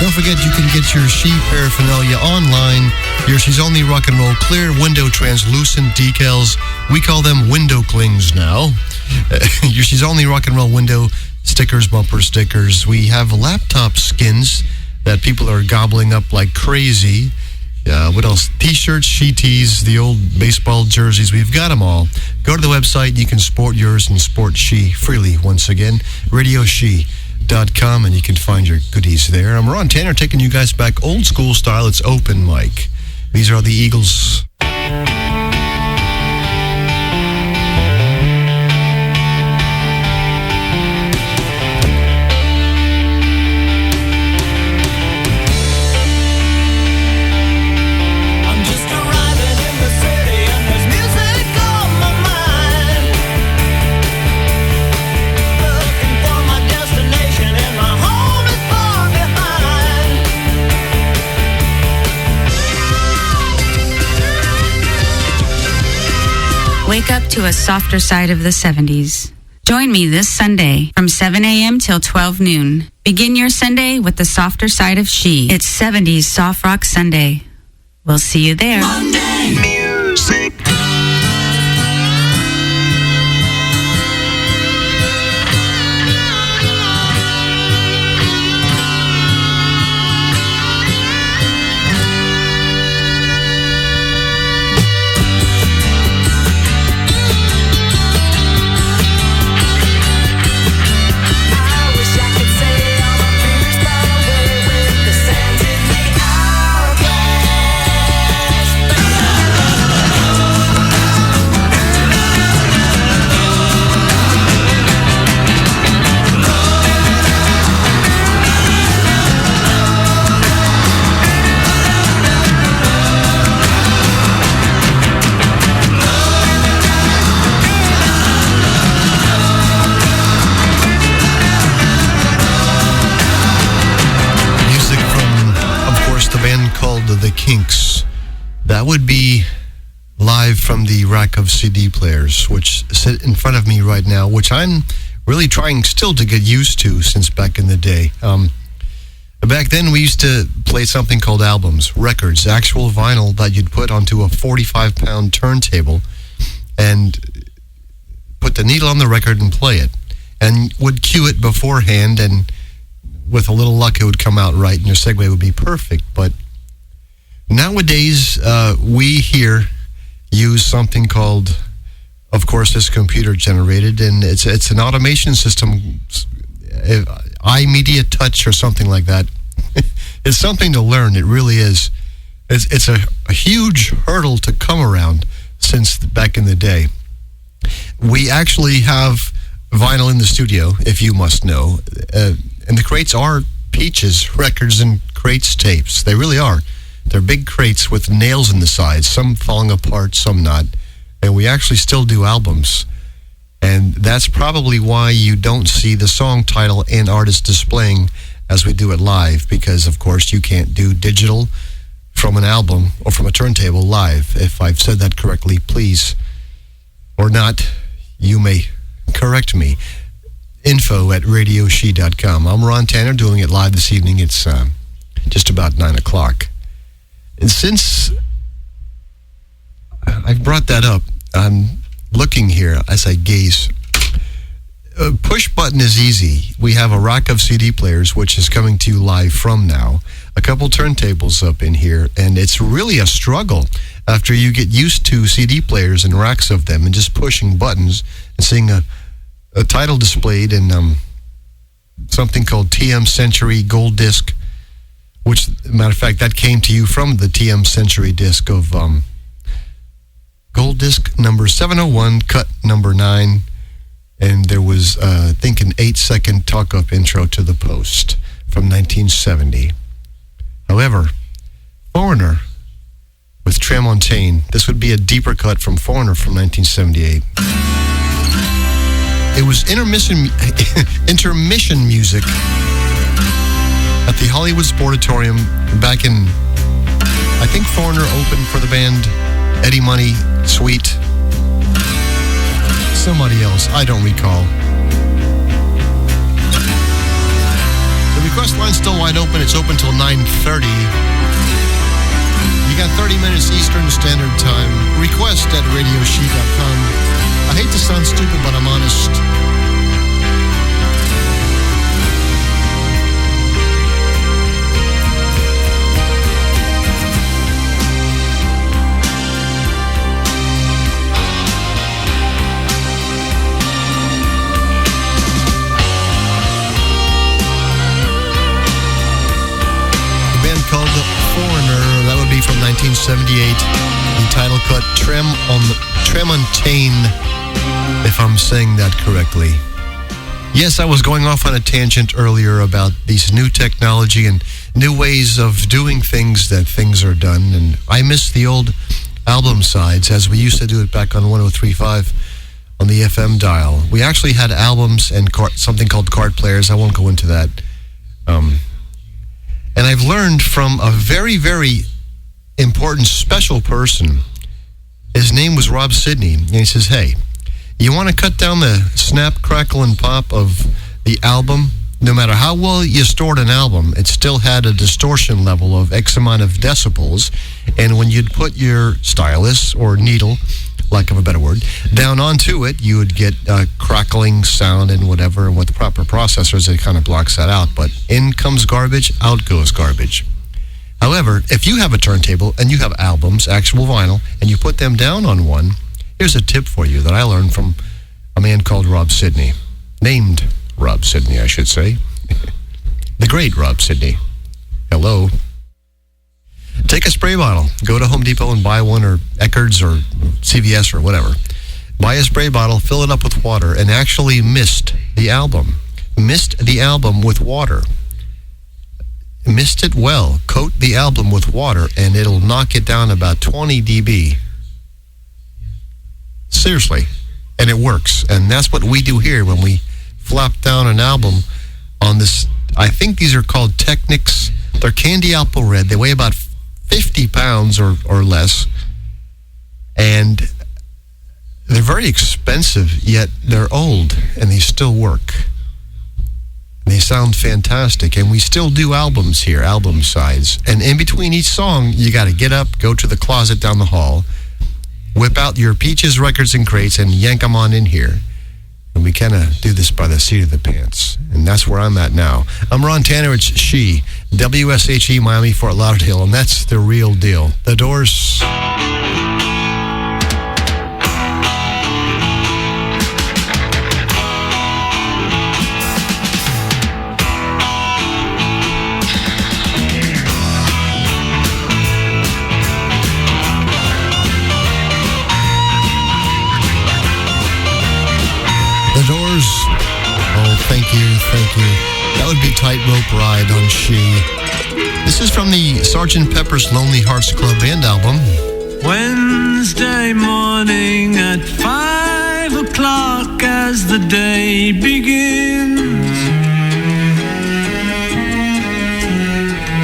Don't forget you can get your She paraphernalia online. Your She's Only Rock and Roll clear window translucent decals. We call them window clings now. Your She's Only Rock and Roll window stickers, bumper stickers. We have laptop skins that people are gobbling up like crazy. What else? T-shirts, she tees, the old baseball jerseys. We've got them all. Go to the website. You can sport yours and sport She freely. Once again, WSHE.com, and you can find your goodies there. I'm Ron Tanner taking you guys back old school style. It's open mic. These are the Eagles. Wake up to a softer side of the 70s. Join me this Sunday from 7 a.m. till 12 noon. Begin your Sunday with the softer side of She. It's 70s Soft Rock Sunday. We'll see you there. Monday music. The Kinks. That would be live from the rack of CD players, which sit in front of me right now, which I'm really trying still to get used to since back in the day. Back then, we used to play something called albums, records, actual vinyl that you'd put onto a 45-pound turntable and put the needle on the record and play it, and would cue it beforehand, and with a little luck, it would come out right, and your segue would be perfect. But nowadays, we here use something called, of course, it's computer generated, and it's an automation system, iMedia Touch or something like that. It's something to learn. It really is. It's a huge hurdle to come around since back in the day. We actually have vinyl in the studio, if you must know, and the crates are Peaches records and crates tapes. They really are. They're big crates with nails in the sides, some falling apart, some not. And we actually still do albums. And that's probably why you don't see the song title and artist displaying as we do it live, because, of course, you can't do digital from an album or from a turntable live. If I've said that correctly, please, or not, you may correct me. info@radioshe.com. I'm Ron Tanner doing it live this evening. It's just about 9 o'clock. And since I've brought that up, I'm looking here as I gaze. Push button is easy. We have a rack of CD players, which is coming to you live from now. A couple turntables up in here, and it's really a struggle after you get used to CD players and racks of them and just pushing buttons and seeing a title displayed in something called TM Century Gold Disc, which, matter of fact, that came to you from the TM Century disc of Gold Disc number 701, cut number 9, and there was, I think, an 8-second talk-up intro to the Post from 1970. However, Foreigner with Tramontane, this would be a deeper cut from Foreigner from 1978. It was intermission music at the Hollywood Sportatorium back in, I think Foreigner opened for the band Eddie Money, Sweet, somebody else, I don't recall. The request line's still wide open. It's open till 9:30. You got 30 minutes Eastern Standard Time. Request at WSHE.com. I hate to sound stupid, but I'm honest. Called The Foreigner. That would be from 1978. The title cut Tremontaine, if I'm saying that correctly. Yes, I was going off on a tangent earlier about these new technology and new ways of doing things that things are done, and I miss the old album sides as we used to do it back on 103.5 on the FM dial. We actually had albums and something called card players. I won't go into that. And I've learned from a very, very important, special person. His name was Rob Sidney. And he says, hey, you want to cut down the snap, crackle, and pop of the album? No matter how well you stored an album, it still had a distortion level of X amount of decibels. And when you'd put your stylus or needle, lack of a better word, down onto it, you would get crackling sound and whatever. And with the proper processors, it kind of blocks that out. But in comes garbage, out goes garbage. However, if you have a turntable and you have albums, actual vinyl, and you put them down on one, here's a tip for you that I learned from a man called Rob Sidney. Named Rob Sidney, I should say. The great Rob Sidney. Hello. Take a spray bottle. Go to Home Depot and buy one, or Eckerd's or CVS or whatever. Buy a spray bottle, fill it up with water, and actually mist the album. Mist the album with water. Mist it well. Coat the album with water, and it'll knock it down about 20 dB. Seriously. And it works. And that's what we do here when we flop down an album on this. I think these are called Technics. They're candy apple red. They weigh about 50 pounds or less, and they're very expensive, yet they're old, and they still work. They sound fantastic, and we still do albums here, album sides. And in between each song, you got to get up, go to the closet down the hall, whip out your Peaches records and crates, and yank them on in here. And we kind of do this by the seat of the pants. And that's where I'm at now. I'm Ron Tanner. It's She. WSHE Miami, Fort Lauderdale. And that's the real deal. The Doors. The Doors. Oh, thank you. That would be Tightrope Ride on She. This is from the Sgt. Pepper's Lonely Hearts Club Band album. Wednesday morning at 5 o'clock as the day begins,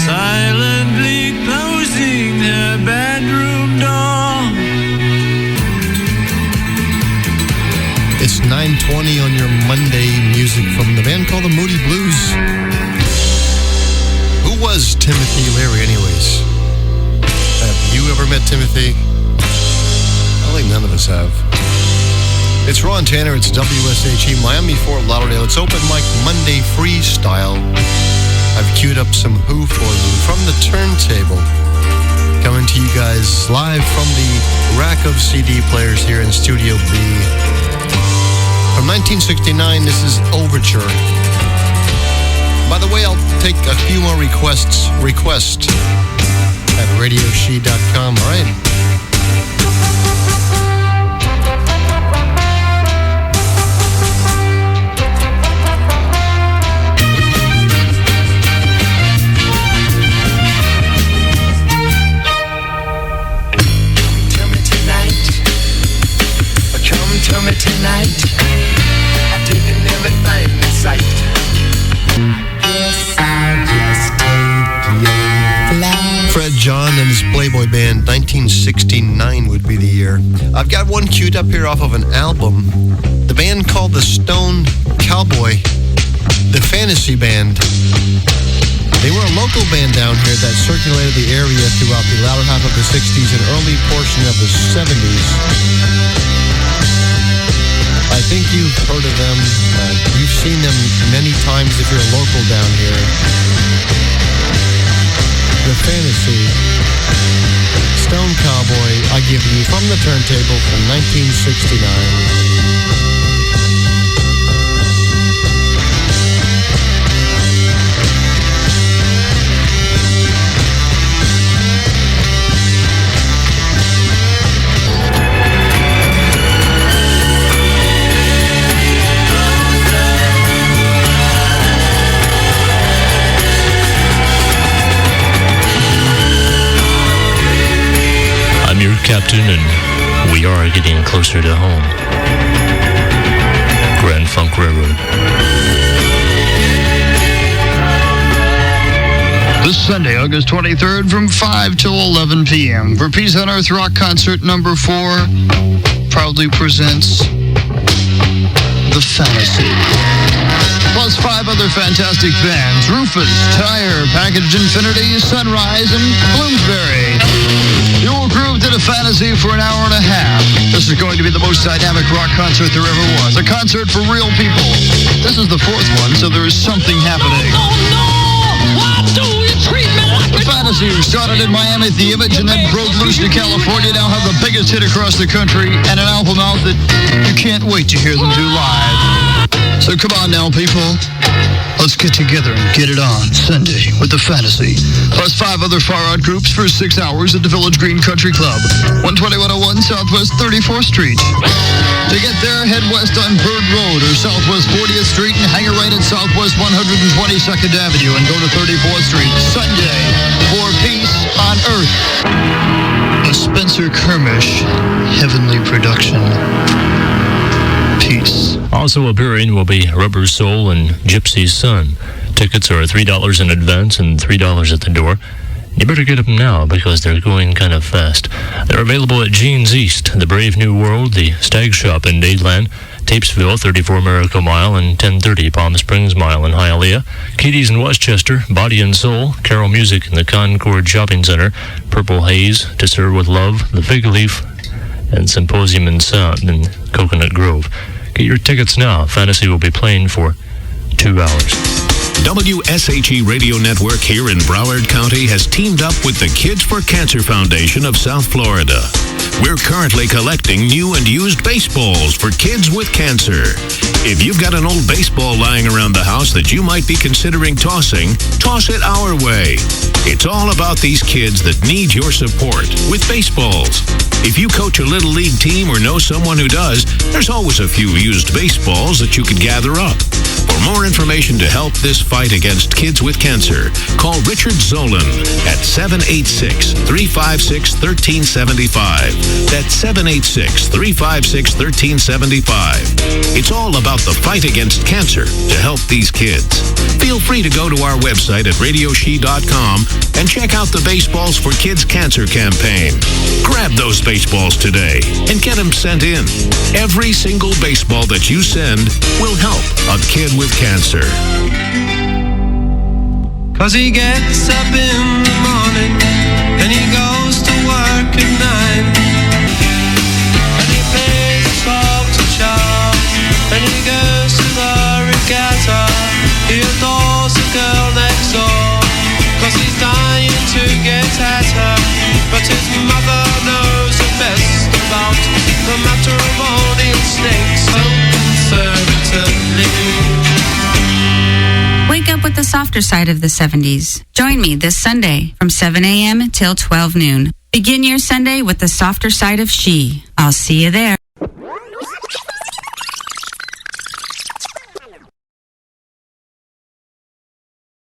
silently closing her bedroom door. It's 9:20 on your Monday. Music from the band called the Moody Blues. Who was Timothy Leary anyways? Have you ever met Timothy? I think none of us have. It's Ron Tanner. It's WSHE Miami, Fort Lauderdale. It's Open Mic Monday Freestyle. I've queued up some Who for you from the turntable. Coming to you guys live from the rack of CD players here in Studio B. From 1969, this is Overture. By the way, I'll take a few more requests. Request at RadioShe.com. All right. Tell me tonight, I've taken everything in sight. Yes, I'll just take your flight. Fred John and his Playboy Band, 1969 would be the year. I've got one queued up here off of an album. The band called the Stone Cowboy the Fantasy Band. They were a local band down here that circulated the area throughout the latter half of the 60s and early portion of the 70s. I think you've heard of them. You've seen them many times if you're local down here. The Fantasy. Stone Cowboy, I give you from the turntable from 1969. I'm your captain, and we are getting closer to home. Grand Funk Railroad. This Sunday, August 23rd, from 5 till 11 p.m. for Peace on Earth Rock Concert number 4, proudly presents The Fantasy. Plus 5 other fantastic bands: Rufus, Tire, Packaged Infinity, Sunrise, and Bloomsbury. You will groove to The Fantasy for an hour and a half. This is going to be the most dynamic rock concert there ever was. A concert for real people. This is the 4th one, so there is something happening. The Fantasy, who started in Miami at the Image and then broke loose to California, now have the biggest hit across the country and an album out that you can't wait to hear them do live. So come on now, people. Let's get together and get it on Sunday with The Fantasy. Plus 5 other far-out groups for 6 hours at the Village Green Country Club, 12101 Southwest 34th Street. To get there, head west on Bird Road or Southwest 40th Street and hang a right at Southwest 122nd Avenue and go to 34th Street Sunday for Peace on Earth. A Spencer Kermish heavenly production. Peace. Also appearing will be Rubber Soul and Gypsy's Son. Tickets are $3 in advance and $3 at the door. You better get them now because they're going kind of fast. They're available at Jeans East, the Brave New World, the Stag Shop in Dadeland, Tapesville, 34 Miracle Mile, and 1030 Palm Springs Mile in Hialeah, Katie's in Westchester, Body and Soul, Carol Music in the Concord Shopping Center, Purple Haze, To Serve with Love, The Fig Leaf, and Symposium and Sound in Coconut Grove. Get your tickets now. Fantasy will be playing for 2 hours. WSHE Radio Network here in Broward County has teamed up with the Kids for Cancer Foundation of South Florida. We're currently collecting new and used baseballs for kids with cancer. If you've got an old baseball lying around the house that you might be considering tossing, toss it our way. It's all about these kids that need your support with baseballs. If you coach a little league team or know someone who does, there's always a few used baseballs that you could gather up. For more information to help this fight against kids with cancer, call Richard Zolan at 786-356-1375. That's 786-356-1375. It's all about the fight against cancer to help these kids. Feel free to go to our website at WSHE.com and check out the Baseballs for Kids Cancer campaign. Grab those baseballs today and get them sent in. Every single baseball that you send will help a kid with cancer. 'Cause he gets up in the morning and he goes to work at 9, and he plays his folks a shop, and he goes to the regatta. He adores the girl next door 'cause he's dying to get at her, but his mother knows the best about the matrimonial snakes so conservatively. Wake up with the softer side of the 70s. Join me this Sunday from 7 a.m. till 12 noon. Begin your Sunday with the softer side of She. I'll see you there.